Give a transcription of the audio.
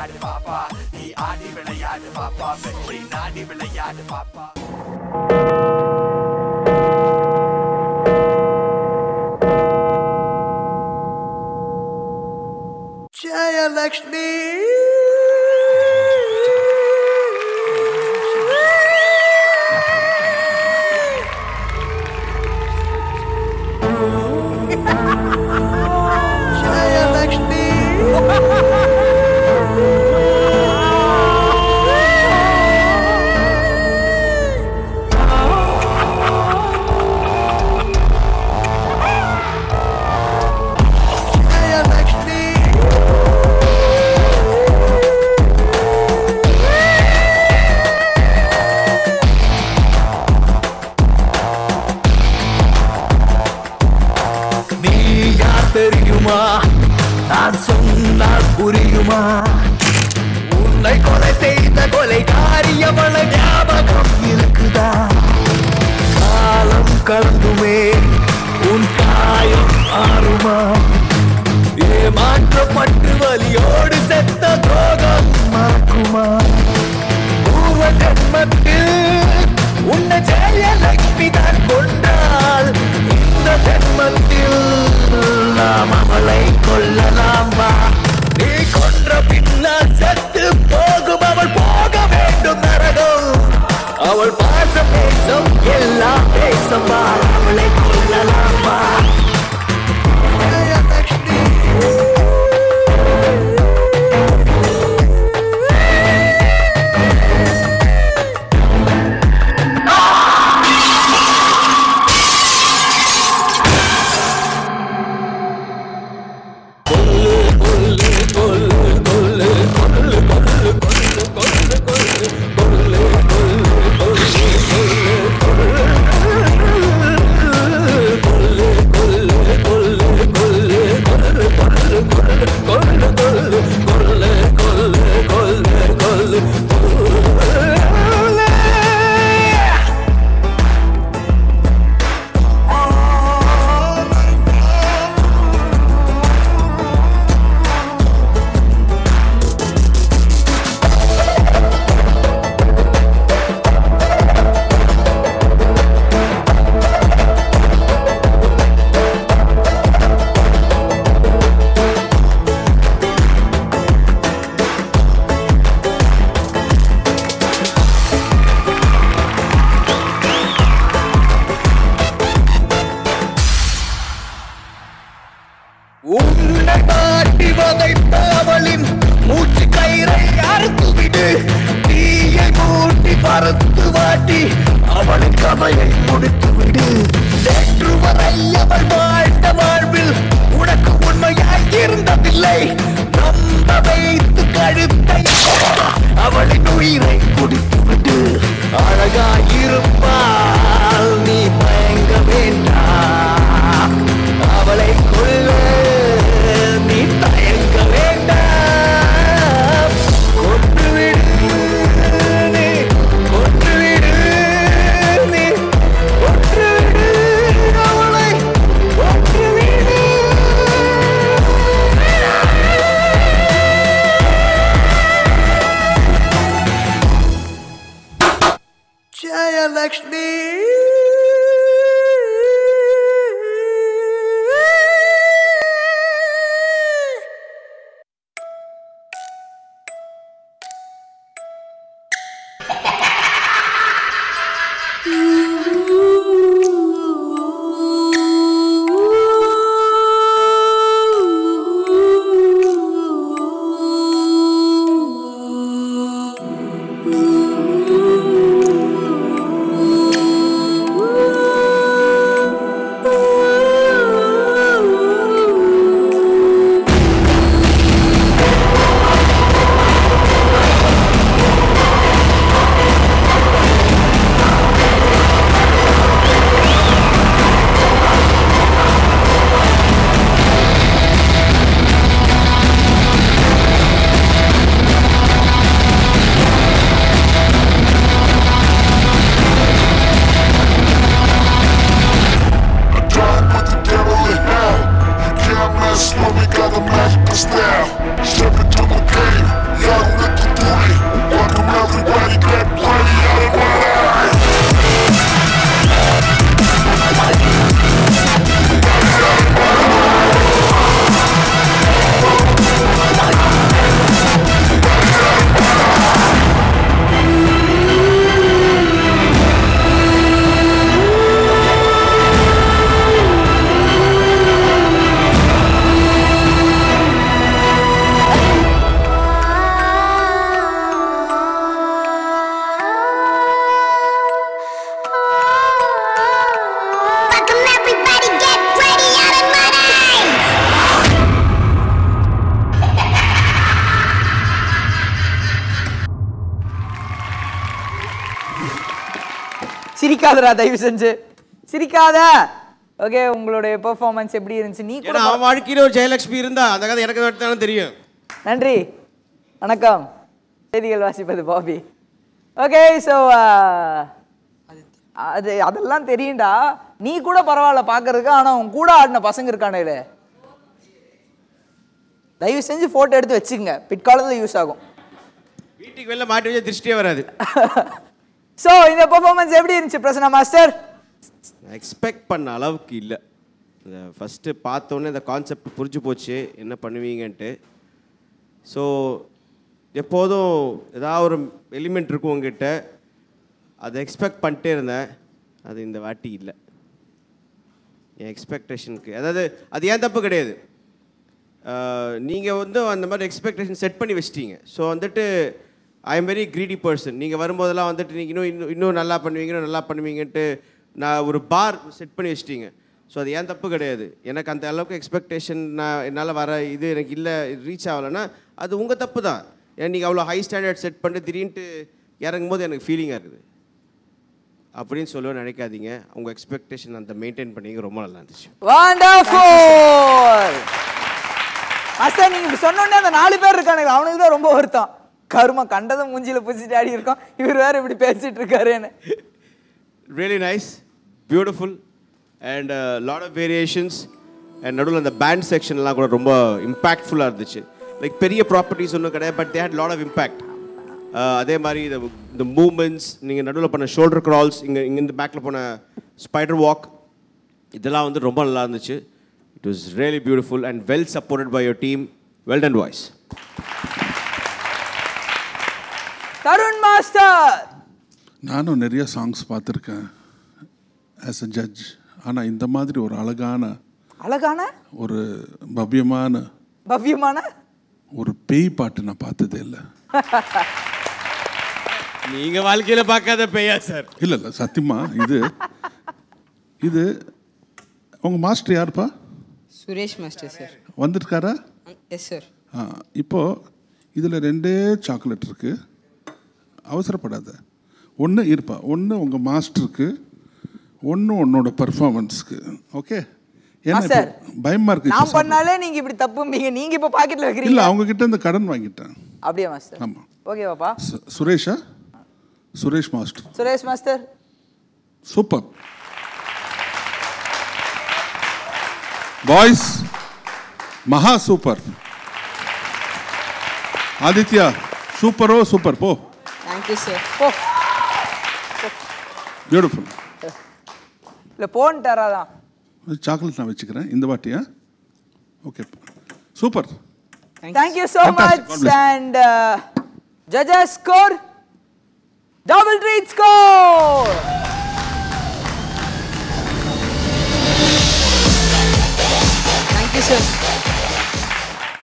விளையாடு பாப்பா, நீ ஆடி விளையாடு பாப்பா, வெற்றி நாடி விளையாடு பாப்பா. ஜெயலக்ஷ்மி தெரியுமா, நான் சொன்னால் புரியுமா, உன்னை கொலை செய்த கொலைகாரி அவளை ஞாபகம் இருக்குதா, காலம் கலந்துமே உன் காயம் ஆறுமா, ஏமாற்றப்பட்டு வலியோடு செத்த துரோகம் மறக்குமா, பூர்வ ஜென்மத்தில் உன்னை ஜெயலக்ஷ்மி தான் கொண்டாள், இந்த ஜென்மத்தில் நாம் அவளை கொல்லலாம் வா, நீ கொன்ற பின்னால் செத்து போகும் அவள் போக வேண்டும் நரகம், அவள் பாசம் பேசும் எல்லாம் பேசும் வா, அவளை கொல்லலாம் வா. உன்னை காட்டி வதைத்த அவளின் மூச்சு கயிறை அறுத்துவிடு, தீயை மூட்டி பறத்து வாட்டி அவளின் கதையை முடித்துவிடு, நேற்று வரை அவள் வாழ்ந்த வாழ்வில் உனக்கு உண்மையாய் இருந்ததில்லை, நம்ப வைத்து கழுத்தை அவளின் உயிரை குடித்துவிடு, அழகாயிருப்பால் நீ பயங்க வேண்டாம், அவளை கொல்ல நீ தயங்க வேண்டாம், கொன்றுவிடு நீ, கொன்றுவிடு நீ, கொன்றுவிடு அவளை, கொன்றுவிடு. ஜெயலக்ஷ்மி சிரிக்காதடா தயவு செஞ்சு சிரிக்காத. ஓகே, உங்களுடைய பெர்ஃபார்மன்ஸ் எப்படி இருந்துச்சு? நீ கூட அவன் வாழ்க்கையில ஒரு ஜெயலட்சுமி இருந்தா அந்த கதை எனக்கு தான் தெரியும். நன்றி, வணக்கம். செய்திகள் வாசிப்பது பாபி. ஓகே, ஸோ அதெல்லாம் தெரியும்டா. நீ கூட பரவாயில்ல பார்க்கறதுக்கு. ஆனால் உன் கூட ஆடின பசங்க இருக்கானே, தயவு செஞ்சு ஃபோட்டோ எடுத்து வச்சுக்கோங்க, பிற்காலத்தில் யூஸ் ஆகும். வீட்டுக்கு வெளில மாட்டி வச்சா திருஷ்டியே வராது. ஸோ இந்த பெர்ஃபார்மன்ஸ் எப்படி இருந்துச்சு பிரசன்னா மாஸ்டர்? எக்ஸ்பெக்ட் பண்ண அளவுக்கு இல்லை. இந்த ஃபஸ்ட்டு பார்த்தோன்னே இந்த கான்செப்ட் புரிஞ்சு போச்சு என்ன பண்ணுவீங்கன்ட்டு. ஸோ எப்போதும் ஏதாவது ஒரு எலிமெண்ட் இருக்கும் உங்ககிட்ட, அதை எக்ஸ்பெக்ட் பண்ணிட்டே இருந்தேன். அது இந்த வாட்டி இல்லை. என் எக்ஸ்பெக்டேஷனுக்கு அதாவது அது ஏன் தப்பு கிடையாது. நீங்கள் வந்து அந்த மாதிரி எக்ஸ்பெக்டேஷன் செட் பண்ணி வச்சிட்டீங்க. ஸோ வந்துட்டு I am very greedy person. நீங்கள் வரும்போதெல்லாம் வந்துட்டு நீங்கள் இன்னும் நல்லா பண்ணுவீங்கன்ட்டு நான் ஒரு பார் செட் பண்ணி வச்சிட்டீங்க. ஸோ அது ஏன் தப்பு கிடையாது. எனக்கு அந்த அளவுக்கு எக்ஸ்பெக்டேஷன் என்னால் வர இது எனக்கு இல்லை, ரீச் ஆகலைன்னா அது உங்கள் தப்பு தான். ஏன்னா நீங்கள் அவ்வளோ ஹை ஸ்டாண்டர்ட் செட் பண்ணிட்டு திடீர்னு இறங்கும் போது எனக்கு ஃபீலிங்காக இருக்குது அப்படின்னு சொல்லுவேன். நினைக்காதீங்க. உங்கள் எக்ஸ்பெக்டேஷன் அந்த மெயின்டைன் பண்ணிங்க. ரொம்ப நல்லா இருந்துச்சு. வண்டர்ஃபுல். மாஸ்டர் நீங்கள் இப்படி சொன்னோன்னே அந்த 4 பேர் இருக்கானுங்க, அவனுக்கு தான் ரொம்ப வருத்தம். கருமா கண்டதை மூஞ்சியில் பூசிட்டு ஆடி இருக்கோம், இவர் வேறு இப்படி பேசிட்டு இருக்காருன்னு. Really nice, beautiful and lot of variations. And நடுவில் அந்த பேண்ட் செக்ஷன்லாம் கூட ரொம்ப இம்பேக்ட்ஃபுல்லாக இருந்துச்சு. லைக் பெரிய ப்ராப்பர்ட்டிஸ் ஒன்றும் கிடையாது, but they had lot of impact. அதே மாதிரி இந்த மூமெண்ட்ஸ், நீங்கள் நடுவில் பண்ண ஷோல்டர் க்ரால்ஸ், இங்கேருந்து பேக்கில் போன ஸ்பைடர் வாக், இதெல்லாம் வந்து ரொம்ப நல்லா இருந்துச்சு. It was really beautiful and well supported by your team. Well done voice. Tarun master. நானும் நிறைய சாங்ஸ் பார்த்துருக்கேன் ஆஸ் அ ஜட்ஜ். ஆனால் இந்த மாதிரி ஒரு அழகான ஒரு பவ்யமான ஒரு பேய் பாட்டு நான் பார்த்ததே இல்லை. நீங்க வாழ்க்கையில பார்க்காத பேயா சார்? இல்லை சத்தியமா. இது உங்க மாஸ்டர் யாருப்பா? Suresh master sir. வந்திருக்காரா? Yes sir. இப்போ இதில் 2 சாக்லேட் இருக்கு, அவசரப்படாத. ஒன்று இருப்பா, ஒன்று உங்கள் மாஸ்டருக்கு, ஒன்று உன்னோட பர்ஃபார்மன்ஸ்க்கு. ஓகே? ஏன்னா பயமா இருக்கு. நான் பண்ணாலே நீங்க இப்படி தப்பும்பீங்க. நீங்க இப்போ பாக்கெட்ல வைக்கிறீங்க. இல்லை, அவங்க கிட்ட இந்த கடன் வாங்கிட்டேன். அப்படியே மாஸ்டர்? ஆமாம். ஓகே பாப்பா. சுரேஷா? Suresh master. Suresh master super. Boys மகா சூப்பர். ஆதித்யா சூப்பரோ சூப்பர். போ. Thank you sir. போ. பியூட்டிஃபுல். இல்லை போன்ட்டாராதான். சாக்லேட் நான் வச்சுக்கிறேன் இந்த வாட்டியா. Okay, super. Thank you so much. And judges score double treat score. Thank you sir.